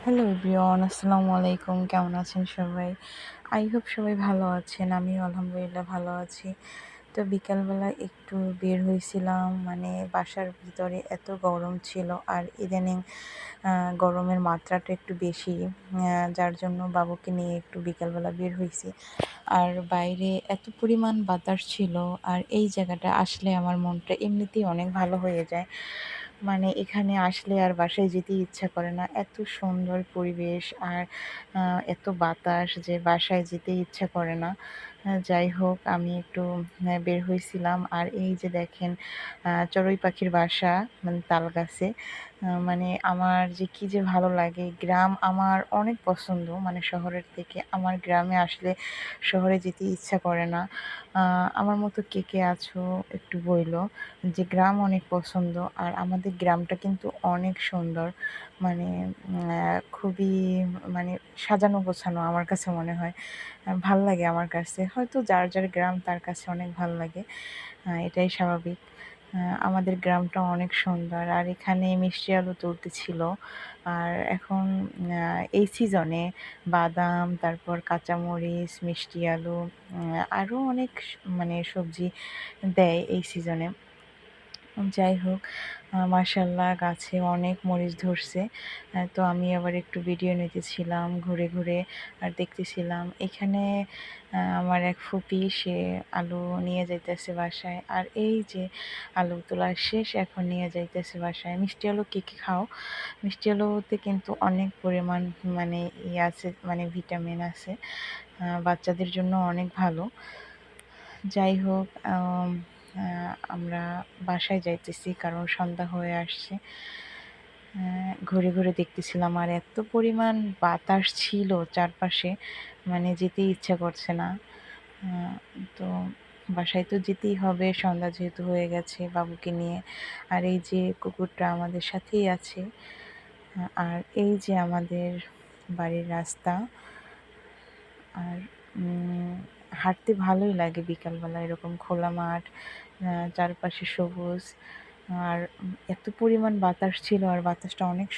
Hello everyone, আসসালামু আলাইকুম। কেমন আছেন সবাই? আই হোপ সবাই ভালো আছেন। আমিও আলহামদুলিল্লাহ ভালো আছি। তো বিকালবেলা একটু বের হয়েছিলাম, মানে বাসার ভিতরে এত গরম ছিল আর ইদানিং গরমের মাত্রাটা একটু বেশি, যার জন্য বাবুকে নিয়ে একটু বিকালবেলা বের হয়েছি। আর বাইরে এত পরিমাণ বাতাস ছিল, আর এই জায়গাটা আসলে আমার মনটা এমনিতেই অনেক ভালো হয়ে যায়। মানে এখানে আসলে আর বাসায় যেতেই ইচ্ছা করে না। এত সুন্দর পরিবেশ আর এত বাতাস যে বাসায় যেতেই ইচ্ছা করে না। যাই হোক, আমি একটু বের হইছিলাম। আর এই যে দেখেন, চড়ুই পাখির বাসা, মানে তালগাছে। মানে আমার যে কি যে ভালো লাগে। গ্রাম আমার অনেক পছন্দ, মানে শহরের থেকে। আমার গ্রামে আসলে শহরে যেতে ইচ্ছা করে না। আমার মতো কে, কে আছো একটু বইলো যে গ্রাম অনেক পছন্দ। আর আমাদের গ্রামটা কিন্তু অনেক সুন্দর। মানে খুবই, মানে সাজানো গোছানো আমার কাছে মনে হয়। ভাল লাগে আমার কাছে। হয়তো যার, যার গ্রাম তার কাছে অনেক ভাল লাগে। এটাই স্বাভাবিক। আমাদের গ্রামটা অনেক সুন্দর। আর এখানে মিষ্টি আলু তুলতেছিল। আর এখন এই সিজনে বাদাম, তারপর কাঁচামরিচ, মিষ্টি আলু, আরও অনেক মানে সবজি দেয় এই সিজনে। যাই হোক, মাশাআল্লাহ গাছে অনেক মরিচ ধরছে। তো আমি আবার একটু ভিডিও নিতেছিলাম ঘুরে, ঘুরে। আর দেখতেছিলাম এখানে আমার এক ফুপি, সে আলু নিয়ে যাইতেছে বাসায়। আর এই যে আলু তোলা শেষ, এখন নিয়ে যাইতেছে বাসায়। মিষ্টি আলু কে, কে খাও? মিষ্টি আলুতে কিন্তু অনেক পরিমাণ, মানে আছে, মানে ভিটামিন আছে। বাচ্চাদের জন্য অনেক ভালো। যাই হোক, আমরা বাসায় যাইতেছি কারণ সন্ধ্যা হয়ে আসছে। ঘুরে, ঘুরে দেখতেছিলাম আর এত পরিমাণ বাতাস ছিল চারপাশে, মানে যেতেই ইচ্ছা করছে না। আ তো বাসায় তো যেতেই হবে, সন্ধ্যা যেহেতু হয়ে গেছে বাবুকে নিয়ে। আর এই যে কুকুরটা আমাদের সাথেই আছে। আর এই যে আমাদের বাড়ির রাস্তা। আর হাঁটতে ভালোই লাগে বিকালবেলা, এরকম খোলা মাঠ, চারপাশে সবুজ। আর এত পরিমাণ বাতাস ছিল, আর বাতাসটা অনেক